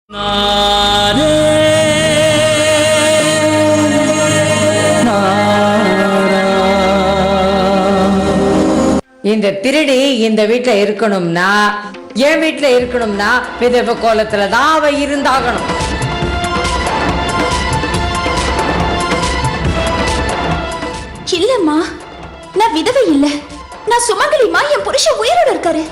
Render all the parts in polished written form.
இந்த திருடி இந்த வீட்டுல இருக்கணும்னா என் வீட்டுல இருக்கணும்னா விதவ கோலத்துல தான் அவ இருந்தாகணும். இல்லம்மா, நான் விதவை இல்ல, நான் சுமங்கலிமா. என் புருஷன் உயிரோட இருக்காரு.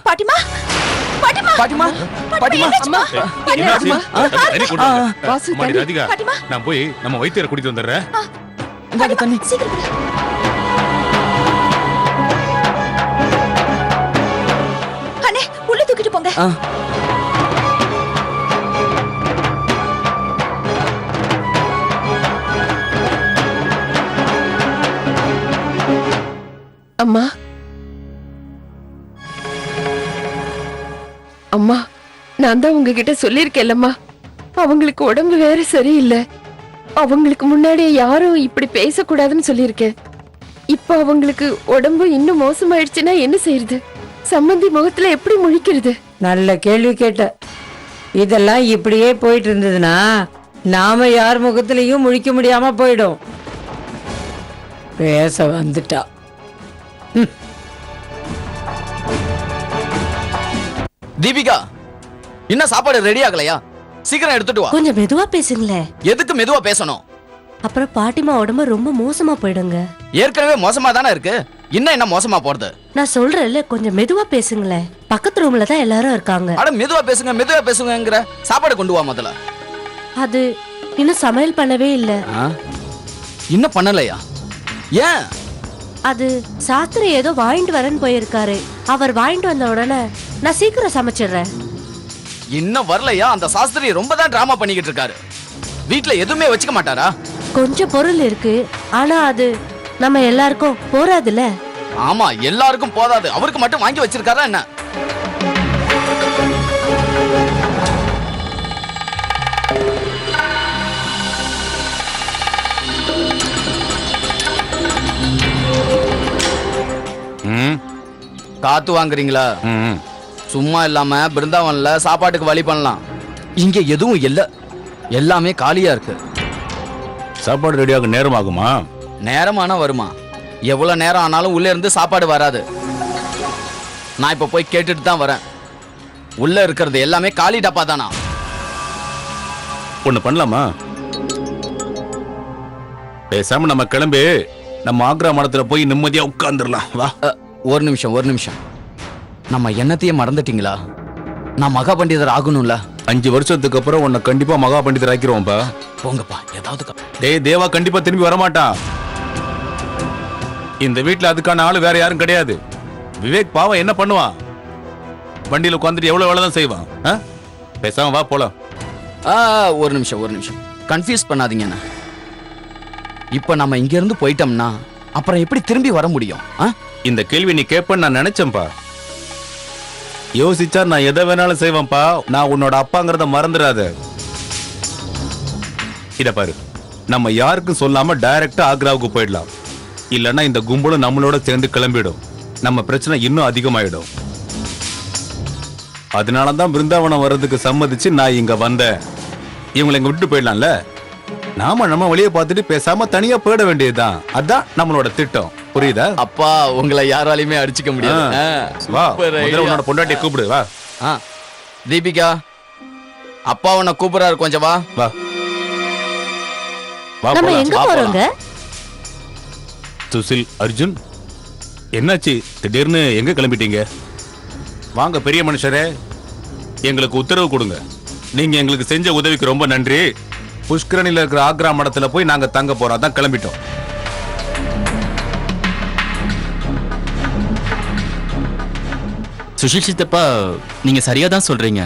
பாட்டிமா, பாட்டிமா, பாட்டிமா, பாட்டிமா, அம்மா, என்னாச்சு? தண்ணி கொண்டு வாங்க. வாசு, அம்மாடி தண்ணி. ராதிகா, பாட்டிமா. நான் போய் நம்ம வைத்தியரை கூட்டிட்டு வந்துடுறேன். இந்தாங்க தண்ணி. சீக்கிரம் கொடு. அண்ணே, உள்ள தூக்கிட்டு போங்க. அம்மா, அம்மா, நான் தான் உங்ககிட்ட சொல்லியிருக்கேன்லம்மா, அவங்களுக்கு உடம்பு வேற சரியில்லை. அவங்களுக்கு முன்னாடி யாரும் இப்படி பேசக்கூடாதுன்னு சொல்லியிருக்கேன். இப்ப அவங்களுக்கு உடம்பு இன்னும் மோசமாயிடுச்சுன்னா என்ன செய்யறது? சம்மந்தி முகத்துல எப்படி முழிக்கிறது? நல்ல கேள்வி கேட்ட. இதெல்லாம் இப்படியே போயிட்டு இருந்ததுன்னா நாம யார் முகத்திலையும் முழிக்க முடியாம போயிடும். பேச வந்துட்டா. தீபிகா, இன்னும் சாப்பாடு ரெடி ஆகலையா? சீக்கிரம் எடுத்துட்டு வா. கொஞ்சம் மெதுவா பேசுங்களேன். எதுக்கு மெதுவா பேசணும்? அப்புறம் பாட்டிமா உடம்பு ரொம்ப மோசமா போயிடுங்க. ஏற்கனவே மோசமா தானே இருக்கு, இன்னும் என்ன மோசமா போறது? நான் சொல்றேன்ல, கொஞ்சம் மெதுவா பேசுங்களேன். பக்கத்து ரூம்ல தான் எல்லாரும் இருக்காங்க. அட மெதுவா பேசுங்க, மெதுவா பேசுங்கங்கிற. சாப்பாடு கொண்டு வா முதல்ல. அது இன்னும் சமையல் பண்ணவே இல்ல. இன்னும் பண்ணலையா? ஏன்? அது சாஸ்திரி ஏதோ வாங்கிட்டு வரேன்னு போயிருக்காரு. அவர் வாங்கிட்டு வந்த உடனே நான் சீக்கிரம் சமைச்சிடுறேன். இன்னும் வரலையா? அந்த சாஸ்திரி ரொம்ப தான் டிராமா பண்ணிக்கிட்டு இருக்காரு. வீட்ல எதுவுமே வச்சுக்க மாட்டாரா? கொஞ்சம் பொருள் இருக்கு, ஆனா அது நம்ம எல்லாருக்கும் போறாதுல. ஆமா, எல்லாருக்கும் போதாது. அவருக்கு மட்டும் வாங்கி வச்சிருக்காரா என்ன? ம், காத்து வாங்குறீங்களா? ம். சும்மா இல்லாம பிருந்தாவன்ல சாப்பாட்டுக்கு வழி பண்ணலாம். இங்க எதுவும் இல்ல, எல்லாமே காலியா இருக்கு. சாப்பாடு ரெடியாக நேரம் ஆகுமா? நேரமானா வருமா? எவ்வளவு நேரம் ஆனாலும் உள்ள இருந்து சாப்பாடு வராது. நான் இப்ப போய் கேட்டுட்டு தான் வரேன். உள்ள இருக்கிறது எல்லாமே காலி டப்பா தானா? ஒண்ணு பண்ணலாமா? பேசாம நம்ம கிளம்பி நம்ம ஆக்ரா மடத்துல போய் நிம்மதியா உட்கார்ந்துடலாம். வா. ஒரு நிமிஷம். நம்ம என்னத்தையே மறந்துட்டீங்களா? நான் மகா பண்டிதர் ஆகணும்ல. 5 வருஷத்துக்கு அப்புறம் உன்னை கண்டிப்பா மகா பண்டிதர் ஆக்கிருவோம்பா. போங்கப்பா, ஏதாவது டேய் தேவா கண்டிப்பா திரும்பி வரமாட்டான். இந்த வீட்டுல அதுக்கான ஆளு வேற யாரும் கிடையாது. விவேக் பாவம் என்ன பண்ணுவான்? வண்டியில உட்காந்துட்டு எவ்வளவு வேலை தான் செய்வான். பேசாம வா போலாம். ஒரு நிமிஷம். கன்ஃபியூஸ் பண்ணாதீங்க என்ன. இப்ப நம்ம இங்க இருந்து போயிட்டோம்னா அப்புறம் எப்படி திரும்பி வர முடியும்? இந்த கேள்வி நீ கேட்பன்னு நான் நினைச்சேன்பா. யோசிச்சா நான் எதை வேணாலும் செய்வேன்ப்பா. நான் உன்னோட அப்பாங்கிறத மறந்துடாத. இத பாரு, நம்ம யாருக்கும் சொல்லாம டைரக்டா ஆக்ராவுக்கு போயிடலாம். இல்லன்னா இந்த கும்பலும் நம்மளோட சேர்ந்து கிளம்பிடும். நம்ம பிரச்சனை இன்னும் அதிகமாயிடும். அதனாலதான் பிருந்தாவனம் வர்றதுக்கு சம்மதிச்சு நான் இங்க வந்தேன். இவங்களை இங்க விட்டு போயிடலாம்ல. நாம நம்ம வழியை பார்த்துட்டு பேசாம தனியா போயிட வேண்டியதுதான். அதான் நம்மளோட திட்டம். புரியுதா? அப்பா, உங்களை யாராலையுமே அடிச்சுக்க முடியாது. வா, முதல்ல உன்னோட பொண்டாட்டியை கூப்பிடு. வா. தீபிகா, அப்பா உன்னை கூப்பிடுறாரு, கொஞ்சம் வா. வா வா நம்ம போலாம். எங்க போறோங்க? சுசில், அர்ஜுன், என்னாச்சு திடீர்னு எங்க கிளம்பிட்டீங்க? வாங்க பெரிய மனுஷரே, எங்களுக்கு உத்தரவு கொடுங்க. நீங்க எங்களுக்கு செஞ்ச உதவிக்கு ரொம்ப நன்றி. புஷ்கரணில இருக்கிற ஆக்ரா மடத்துல போய் நாங்க தங்க போறோம். அதான் கிளம்பிட்டோம். சுஷில் சித்தப்பா, நீங்க சரியா தான் சொல்றீங்க.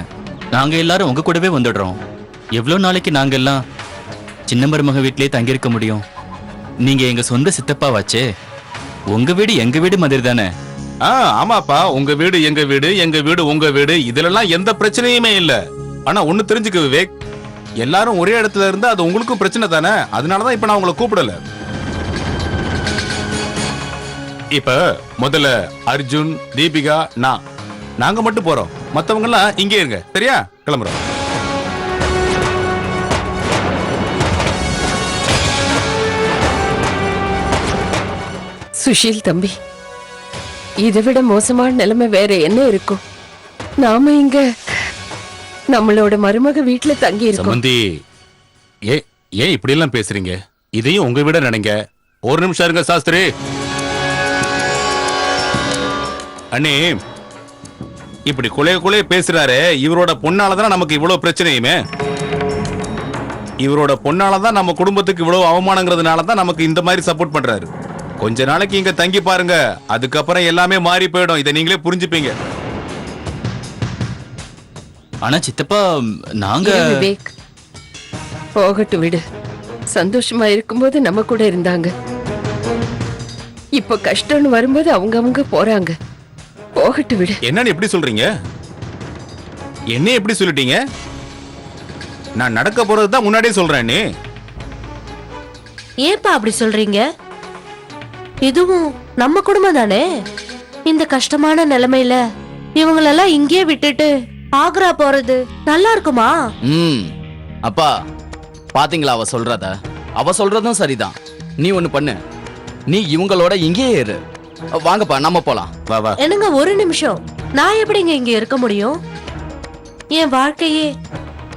நாங்க எல்லாரும் உங்க கூடவே வந்துடுறோம். எவ்வளவு நாளைக்கு நாங்க எல்லாம் சின்ன மருமக வீட்டிலே தங்கியிருக்க முடியும்? நீங்க எங்க சொந்த சித்தப்பா வாச்சே. உங்க வீடு எங்க வீடு மாதிரி தானே? ஆமாப்பா, உங்க வீடு எங்க வீடு, எங்க வீடு உங்க வீடு. இதுல எல்லாம் எந்த பிரச்சனையுமே இல்ல. ஆனா ஒண்ணு தெரிஞ்சுக்க விவேக், எல்லாரும் ஒரே இடத்துல இருந்தா அது உங்களுக்கும் பிரச்சனை தானே. அதனாலதான் இப்ப நான் உங்களை கூப்பிடல. இப்ப முதல்ல அர்ஜுன், தீபிகா, நாங்க மட்டும் போறோம். மத்தவங்க எல்லாம் இங்கே இருங்க. சரியா? கிளம்புறோம். சுஷீல் தம்பி, இதை விட மோசமான நிலைமை வேற என்ன இருக்கும்? நாம இங்க நம்மளோட மருமக வீட்டுல தங்கி இருக்கோம். சம்பந்தி, ஏன் இப்படி எல்லாம் பேசுறீங்க? இதையும் உங்க விட நினைங்க. ஒரு நிமிஷம் இருங்க சாஸ்திரி. அண்ணே, இப்படி குலைய பேசுறாரு. இவரோட பொண்ணாலதான் நமக்கு இவ்வளவு பிரச்சனையுமே. இவரோட பொண்ணாலதான் நம்ம குடும்பத்துக்கு இவ்வளவு அவமானங்கிறதுனாலதான் நமக்கு இந்த மாதிரி சப்போர்ட் பண்றாரு. கொஞ்ச நாளைக்கு இங்க தங்கி பாருங்க, அதுக்கப்புறம் எல்லாமே மாறி போயிடும். இதை நீங்களே புரிஞ்சுப்பீங்க. ஆனா சித்தப்பா, நாங்க ஏன் விவேக், போகட்டும் விடு. சந்தோஷமா இருக்கும்போது நம்ம கூட இருந்தாங்க. இப்ப கஷ்டம்னு வரும்போது அவங்க போறாங்க. போகட்டும் விடு. என்னன்னு எப்படி சொல்றீங்க? என்ன எப்படி சொல்லிட்டீங்க? நான் நடக்க போறதுதான் முன்னாடியே சொல்றேன். ஏப்பா அப்படி சொல்றீங்க? இதுவும் நம்ம குடும்பம் தானே. இந்த கஷ்டமான நிலைமையில இவங்களெல்லாம் இங்கே விட்டுட்டு ஆக்ரா போறது நல்லா இருக்குமா? அப்பா, பாத்தீங்களா அவ சொல்றதும் சரிதான். நீ ஒண்ணு பண்ணு, நீ இவங்களோட இங்கேயே இரு. வாங்கப்பா, நம்ம போலாம். வா வா. என்னங்க ஒரு நிமிஷம், நான் எப்படிங்க இங்க இருக்க முடியும்? என் வாழ்க்கையே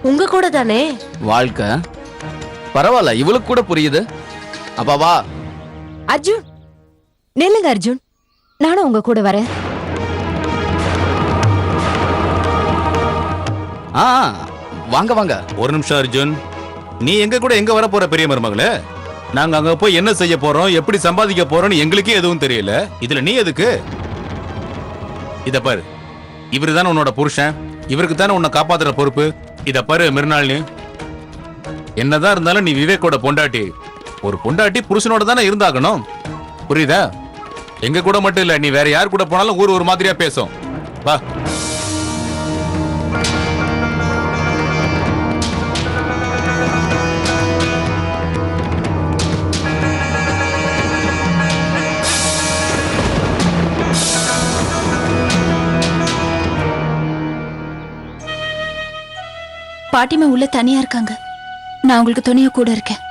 உங்க கூட தானே. வாழ்க்கை பரவாயில்ல, இவளுக்கு கூட புரியுது. அப்பா வா. அர்ஜுன், நில்லுங்க அர்ஜுன், நானும் உங்க கூட வரேன். வாங்க வாங்க. ஒரு நிமிஷம் அர்ஜுன், நீ எங்க கூட எங்க வர போற பெரிய மருமகளே? நாங்க அங்க போய் என்ன செய்ய போறோம், எப்படி சம்பாதிக்க போறோம்னு எங்களுக்கே எதுவும் தெரியல. இதுல நீ எதுக்கு? இத பாரு, இவரு தானே உன்னோட புருஷன், இவருக்கு தானே உன்னை காப்பாத்துற பொறுப்பு. இத பாரு மிருனாளினி, என்னதான் இருந்தாலும் நீ விவேக்கோட பொண்டாட்டி. ஒரு பொண்டாட்டி புருஷனோட தானே இருந்தாகணும். புரியுதா? எங்க கூட மட்டும் இல்ல, நீ வேற யார் கூட போனாலும் ஊர் ஒரு மாதிரியா பேசும். வா. பாட்டிமா உள்ள தனியா இருக்காங்க. நான் உங்களுக்கு துணையா கூட இருக்கேன்.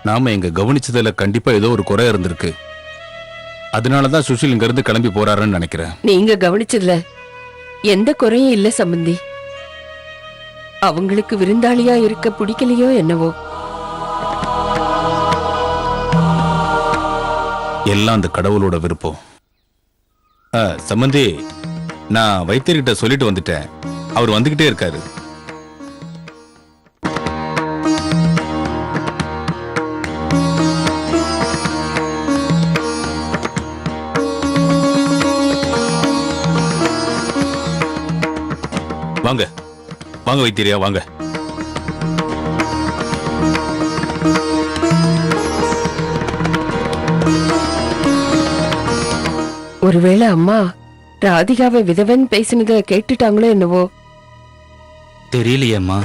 நாம எங்க கவனிச்சதுல கண்டிப்பா ஏதோ ஒரு குறை இருந்திருக்கு. அதனாலதான் சுஷில் இங்க இருந்து கிளம்பி போறாருன்னு நினைக்கிறேன். நீங்க கவனிச்சதுல எந்த குறையும் இல்ல சம்பந்தி. அவங்களுக்கு விருந்தாளியா இருக்க பிடிக்கலையோ என்னவோ. எல்லாம் அந்த கடவுளோட விருப்பம். சம்பந்தி, நான் வைத்தியர்கிட்ட சொல்லிட்டு வந்துட்டேன். அவர் வந்துகிட்டே இருக்காரு. வாங்க வாங்க வைத்தியரியா, வாங்க. ஒருவேளை அம்மா ராதிகாவை விதவன் பேசினத கேட்டுட்டாங்களோ என்னவோ. தெரியலையேம்மா.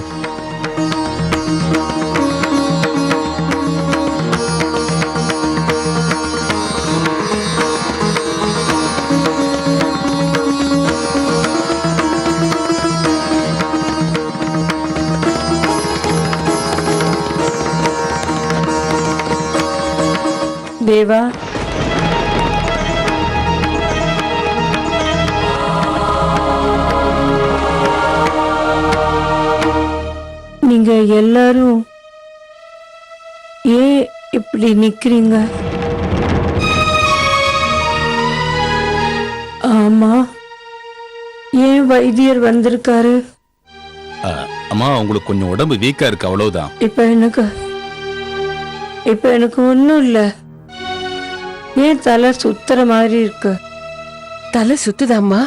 தேவா, நீங்க எல்லாரும் ஏன் இப்படி நிக்கிறீங்க? ஆமா, ஏன் வைத்தியர் வந்திருக்காரு? அம்மா, உங்களுக்கு கொஞ்சம் உடம்பு வீக்கா இருக்கு, அவ்வளவுதான். இப்ப எனக்கு ஒண்ணும் இல்ல. ஏன் தலை சுத்துற மாதிரி இருக்கு? தலை சுத்துதாம்மா?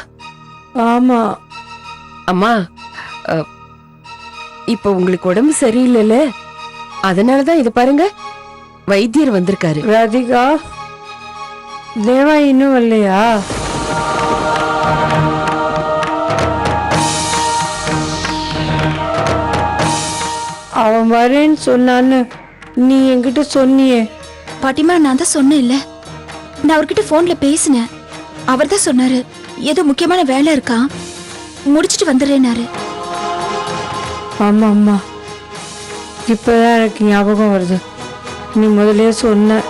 ஆமா. அம்மா, இப்ப உங்களுக்கு உடம்பு சரியில்லைல்ல, அதனாலதான் இது பாருங்க, வைத்தியர் வந்திருக்காரு. ராதிகா, தேவா இன்னும் வரலையா? அவன் வரேன்னு சொன்னான்னு நீ என்கிட்ட சொன்னியே. பாட்டிமா, நான் தான் சொன்னேன் இல்ல, நான் அவர்கிட்ட போன்ல பேசினேன். அவர் தான் சொன்னாரு ஏதோ முக்கியமான வேலை இருக்கா, முடிச்சிட்டு வந்துடுறேனாரு. ஆமா அம்மா, இப்பதான் எனக்கு ஞாபகம் வருது, நீ முதலே சொன்ன.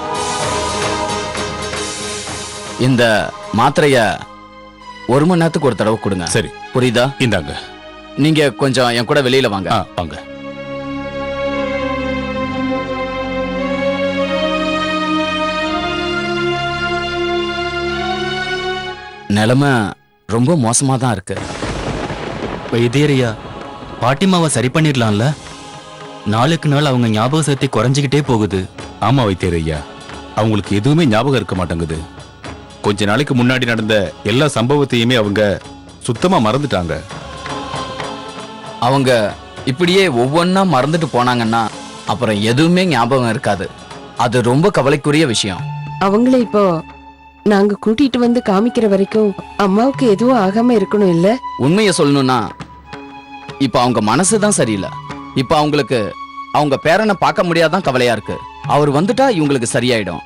இந்த மாத்திரைய 1 மணி நேரத்துக்கு ஒரு தடவை கொடுங்க. சரி, புரியுதா? இந்தாங்க. நீங்க கொஞ்சம் என் கூட வெளியில வாங்க. வாங்க. நிலைமை ரொம்ப மோசமா தான் இருக்கு. வைத்தியரையா, பாட்டிமாவை சரி பண்ணிடலாம்ல? நாளுக்கு நாள் அவங்க ஞாபக சக்தி குறைஞ்சிக்கிட்டே போகுது. ஆமா வைத்தியர் ஐயா, அவங்களுக்கு எதுவுமே ஞாபகம் இருக்க மாட்டேங்குது. கொஞ்ச நாளைக்கு முன்னாடி நடந்த எல்லா சம்பவத்தையுமே அவங்க சுத்தமா மறந்துட்டாங்க. அவங்க இப்படியே ஒவ்வொன்னா மறந்துட்டு போனாங்கன்னா அப்புறம் எதுவுமே ஞாபகம் இருக்காது. அது ரொம்ப கவலைக்குரிய விஷயம். அவங்கள இப்போ நாங்க கூட்டிட்டு வந்து காமிக்கிற வரைக்கும் அம்மாவுக்கு எதுவும் ஆகாம இருக்கணும் இல்ல? உண்மையை சொல்லணும்னா இப்ப அவங்க மனசுதான் சரியில்லை. இப்ப அவங்களுக்கு அவங்க பேரனை பார்க்க முடியாதான் கவலையா இருக்கு. அவர் வந்துட்டா இவங்களுக்கு சரியாயிடும்.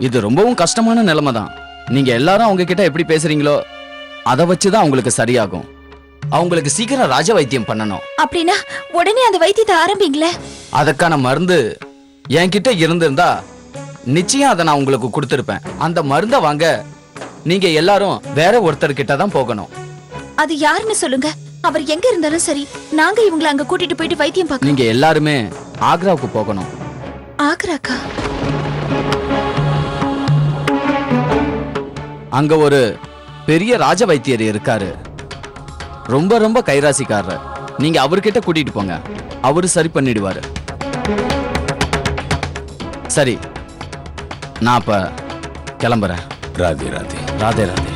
இது ரொம்பவும் கஷ்டமான நிலைமை தான். நீங்க எல்லாரும் அவங்க கிட்ட எப்படி பேசுறீங்களோ அதை வச்சுதான் அவங்களுக்கு சரியாகும். அவங்களுக்கு சீக்கிரம் ராஜ வைத்தியம் பண்ணணும். அப்படின்னா உடனே அந்த வைத்தியத்தை ஆரம்பிங்களே. அதற்கான மருந்து என்கிட்ட இருந்திருந்தா நிச்சயம் அதை நான் உங்களுக்கு கொடுத்திருப்பேன். அந்த மருந்தை வாங்க நீங்க எல்லாரும் வேற ஒருத்தர்கிட்ட தான் போகணும். அது யாருன்னு சொல்லுங்க, அவர் எங்க இருந்தாலும் சரி, நாங்க இவங்களை அங்க கூட்டிட்டு போயிட்டு வைத்தியம் பார்க்கணும். நீங்க எல்லாருமே ஆக்ராவுக்கு போகணும். ஆக்ராக்கா? அங்க ஒரு பெரிய ராஜ வைத்தியர் இருக்காரு, ரொம்ப ரொம்ப கைராசிக்காரர். நீங்க அவர்கிட்ட கூட்டிட்டு போங்க, அவரு சரி பண்ணிடுவாரு. சரி, நான் அப்ப கிளம்புறேன். ராதே ராதே. ராதே ராதே.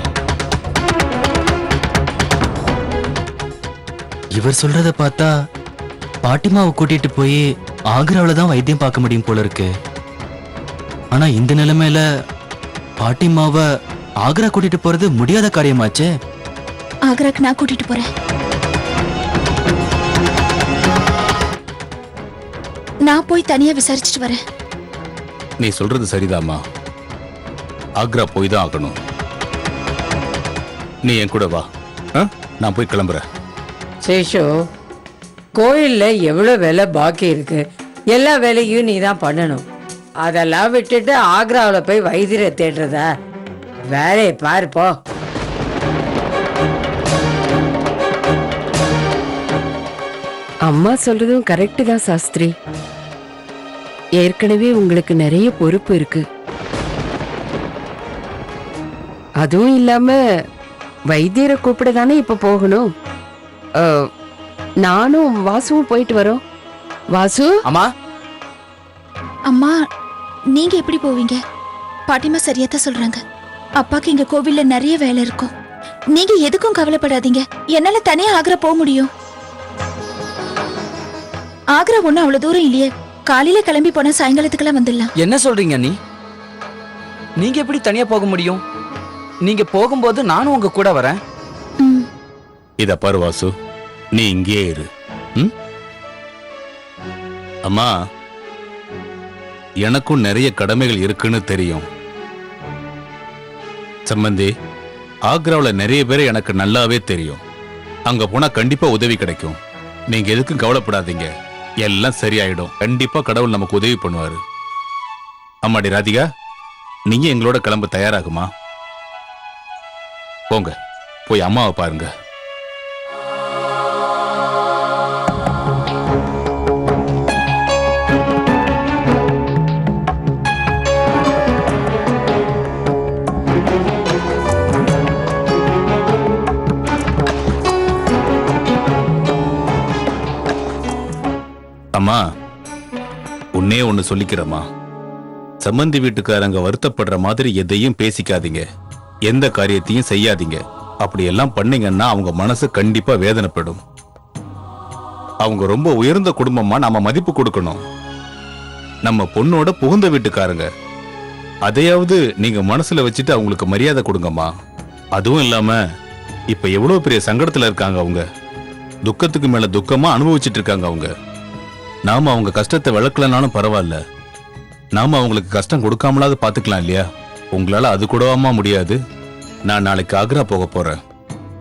இவர் சொல்றத பார்த்தா பாட்டிமாவை கூட்டிட்டு போய் ஆக்ராவில தான் வைத்தியம் பார்க்க முடியும் போல இருக்கு. ஆனா இந்த நிலைமையில பாட்டிமாவை ஆக்ரா கூட்டிட்டு போறது முடியாத காரியமாச்சே. ஆக்ராக்கு நான் கூட்டிட்டு போறேன். நான் போய் தனியா விசாரிச்சுட்டு வரேன். நீ சொல்றது சரிதாம்மா, ஆக்ரா போய் தான் ஆகணும். நீ என் கூட வா. நான் போய் கிளம்புறேன். சேஷு, கோயில்ல எவ்வளவு வேலை பாக்கி இருக்கு, எல்லா வேலையும் நீ தான் பண்ணணும். அதெல்லாம் விட்டுட்டு ஆக்ராவில் போய் வைத்தியரை தேடுறதா? வேலையை பாருப்போ. அம்மா சொல்றதும் கரெக்ட் தான் சாஸ்திரி. ஏற்கனவே உங்களுக்கு நிறைய பொறுப்பு இருக்கு. அதுவும் இல்லாம வைத்தியரை கூப்பிட தானே இப்ப போகணும். நானும் வாசுவும் போயிட்டு வரோம். வாசு. அம்மா. அம்மா, நீங்க எப்படி போவீங்க? பாட்டிமா சரியாத்தான் சொல்றாங்க. அப்பாக்கு இங்க கோவில்ல நிறைய வேலை இருக்கும். நீங்க எதுக்கும் கவலைப்படாதீங்க, என்னால தனியா ஆக்ரா போக முடியும். ஆக்ரா ஒண்ணு அவ்வளவு தூரம் இல்லையே, காலையில கிளம்பி போனா சாயங்காலத்துக்கெல்லாம் வந்துடலாம். என்ன சொல்றீங்க நீங்க எப்படி தனியா போக முடியும்? நீங்க போகும்போது நானும் உங்க கூட வரேன். இத பாரு வாசு, நீ இங்கே இரு. அம்மா, எனக்கும் நிறைய கடமைகள் இருக்குன்னு தெரியும். சம்பந்தி, ஆக்ராவில் நிறைய பேர் எனக்கு நல்லாவே தெரியும். அங்க போனா கண்டிப்பா உதவி கிடைக்கும். நீங்க எதுக்கும் கவலைப்படாதீங்க, எல்லாம் சரியாயிடும். கண்டிப்பா கடவுள் நமக்கு உதவி பண்ணுவாரு. அம்மாடி ராதிகா, நீங்க எங்களோட கிளம்ப தயாராகுமா? போங்க, போய் அம்மாவை பாருங்க. அம்மா, உன்னே ஒண்ணு சொல்லிக்கிறேம்மா. சம்பந்தி வீட்டுக்காரங்க வருத்தப்படுற மாதிரி எதையும் பேசிக்காதீங்க, எந்த காரியத்தையும் செய்யாதீங்க. அப்படி எல்லாம் பண்ணீங்கன்னா அவங்க மனசு கண்டிப்பா வேதனைப்படும். அவங்க ரொம்ப உயர்ந்த குடும்பமா நாம மதிப்பு கொடுக்கணும். நம்ம பொண்ணோட புகுந்த வீட்டுக்காரங்க, அதையாவது நீங்க மனசுல வச்சுட்டு அவங்களுக்கு மரியாதை கொடுங்கம்மா. அதுவும் இல்லாம இப்ப எவ்வளவு பெரிய சங்கடத்துல இருக்காங்க அவங்க. துக்கத்துக்கு மேல துக்கமா அனுபவிச்சுட்டு இருக்காங்க அவங்க. நாம அவங்க கஷ்டத்தை விளக்கலனாலும் பரவாயில்ல, நாம அவங்களுக்கு கஷ்டம் கொடுக்காமலாவது பாத்துக்கலாம் இல்லையா? உங்களால அது கூடவாமா முடியாது? நான் நாளைக்கு ஆக்ரா போக போறேன்.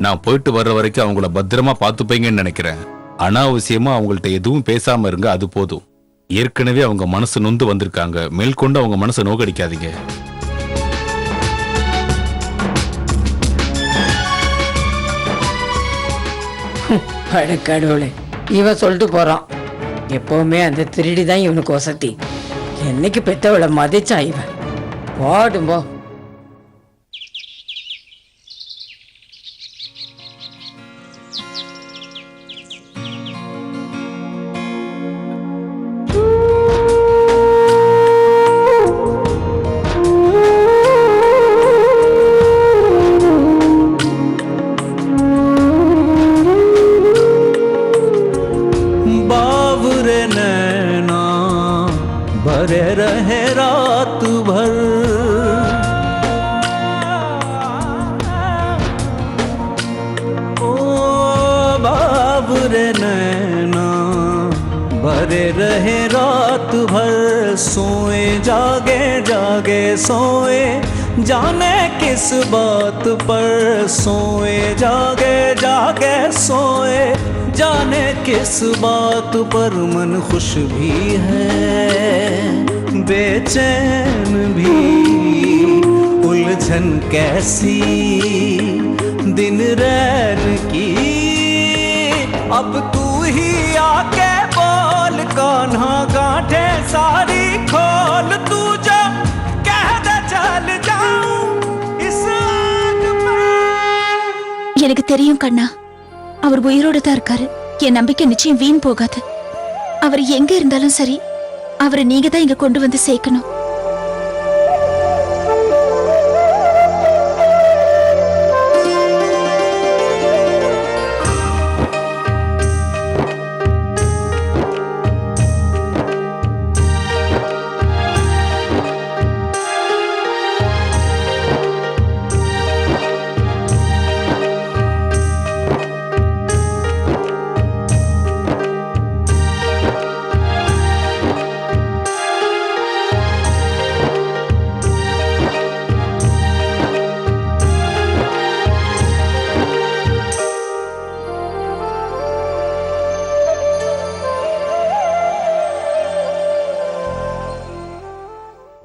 நான் போயிட்டு வர்ற வரைக்கும் அவங்கள பத்திரமா பாத்துப்பீங்கன்னு நினைக்கிறேன். அனாவசியமா அவங்கள்ட்ட எதுவும் பேசாம இருங்க, அது போதும். ஏற்கனவே அவங்க மனசு நொந்து வந்திருக்காங்க, மேற்கொண்டு அவங்க மனசை நோக்கடிக்காதீங்க. அட கடவுளே, இவன் சொல்லிட்டு போறான். எப்பவுமே அந்த திருடி தான் இவனுக்கு வசதி. என்னைக்கு பெத்தவளை மதிச்சா இவன்? போடும்போ. बावरे नैना भरे रहे रात भर, ओ बावरे नैना भरे रहे रात भर, सोए जागे जागे सोए जाने किस बात पर, सोए जागे जागे सोए जाने किस बात पर, मन खुश भी है बेचैन भी, उलझन कैसी दिन रैन की, अब तू ही आके बोल कान्हा गांठे सारी खोल, तू जो कह दे चल जाऊं इस आग में। எனக்கு தெரியும் கண்ணா, அவர் உயிரோட தான் இருக்காரு. என் நம்பிக்கை நிச்சயம் வீண் போகாது. அவர் எங்க இருந்தாலும் சரி, அவரை நீங்க தான் இங்க கொண்டு வந்து சேர்க்கணும்.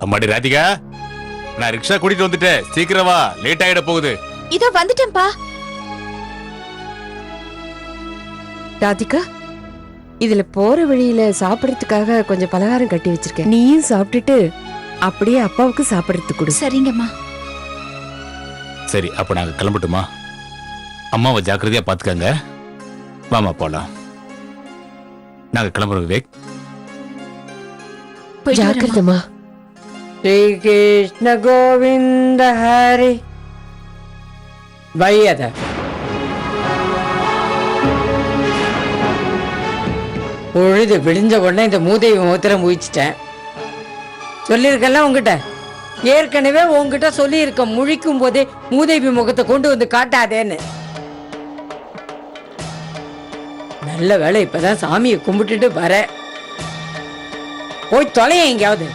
அம்மாடி ராதிகா, நான் ரிக்ஷா கூட்டிட்டு வந்துட்டேன், சீக்கிரம் வா, லேட் ஆயிட போகுது. இதோ வந்துட்டேன்பா. ராதிகா, இதுல போற வழியில சாப்பிடறதுக்காக கொஞ்சம் பலகாரம் கட்டி வச்சிருக்கேன். நீயும் சாப்பிட்டுட்டு அப்படியே அப்பாவுக்கு சாப்பிடறதுக்கு கொடு. சரிங்கம்மா. சரி, அப்ப நாங்க கிளம்பட்டுமா? அம்மாவை ஜாக்கிரதையா பாத்துக்கங்க. வாமா போலாம். நாங்க கிளம்புறோம் விவேக். போயிட்டு வரேம்மா. ஜாக்கிரதமா. ஸ்ரீ கிருஷ்ண கோவிந்த ஹரி. வையத பொழுது விழிஞ்ச உடனே இந்த மூதேவி முகத்துல முழிச்சிட்டேன். சொல்லியிருக்கல உங்ககிட்ட, ஏற்கனவே உங்ககிட்ட சொல்லியிருக்க, முழிக்கும் போதே மூதேவி முகத்தை கொண்டு வந்து காட்டாதேன்னு. நல்ல வேளை இப்பதான் சாமியை கும்பிட்டுட்டு வர. போய் தொலைய எங்கேயாவது.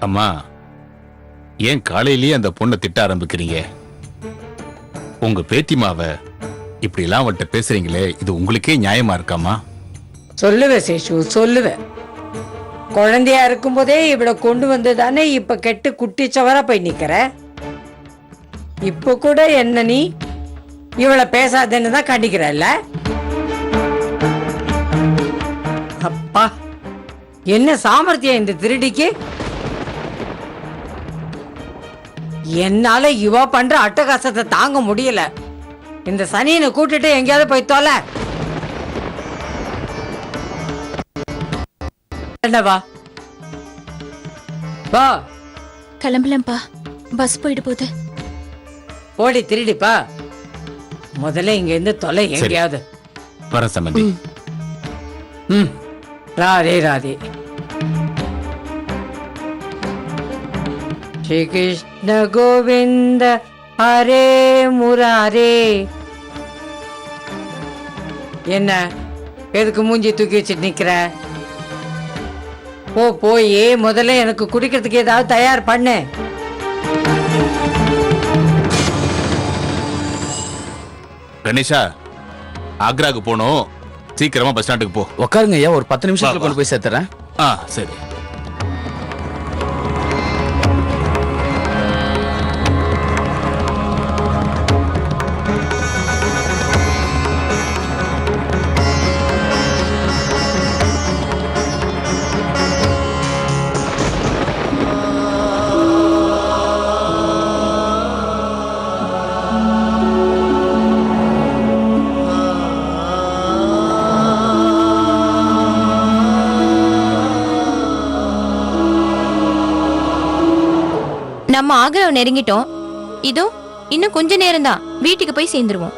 அம்மா, ஏன் காலையிலேயே அந்த பொண்ணை திட்ட ஆரம்பிக்கிறீங்க? உங்க பேத்திமாவ இப்படி எல்லாம் அவட்ட பேசுறீங்களே, இது உங்களுக்கே நியாயமா இருக்காமா? சொல்லுவேன் சேஷு, சொல்லுவேன். குழந்தையா இருக்கும் போதே இவளை கொண்டு வந்து தானே இப்ப கெட்டு குட்டிச்சவரா போய் நிக்கிற. இப்ப கூட என்ன நீ இவளை பேசாதேன்னு தான் கண்டிக்கிறல்ல? அப்பா, என்ன சாமர்த்தியம் இந்த திருடிக்கு! என்னால இவ பண்ற அட்டகாசத்தை தாங்க முடியல. இந்த சனியனை கூட்டிட்டு எங்கேயாவது போய் தொலை. வா வா, கிளம்பலம்பா, பஸ் போயிட்டு போகுது. ஓடி திருடிப்பா. முதல்ல இங்க இருந்து தொலை எங்கேயாவது. வர சம்பந்தி. ராதே ராதே. ஸ்ரீ கிருஷ்ண கோவிந்த ஹரே முராரே. என்ன எதுக்கு மூஞ்சி தூக்கி வச்சுட்டு நிக்கிற? போய் முதல்ல எனக்கு குடிக்கிறதுக்கு ஏதாவது தயார் பண்ணு. கணேஷா, ஆக்ராக்கு போகணும், சீக்கிரமா பஸ் ஸ்டாண்டுக்கு போ. உட்காருங்க ஐயா, ஒரு 10 நிமிஷத்துல வா, வா. கொண்டு போய் சேர்த்துறேன். சரி. நம்ம ஆக்ராவை நெருங்கிட்டோம். இதோ இன்னும் கொஞ்ச நேரம் தான், வீட்டுக்கு போய் சேர்ந்துருவோம்.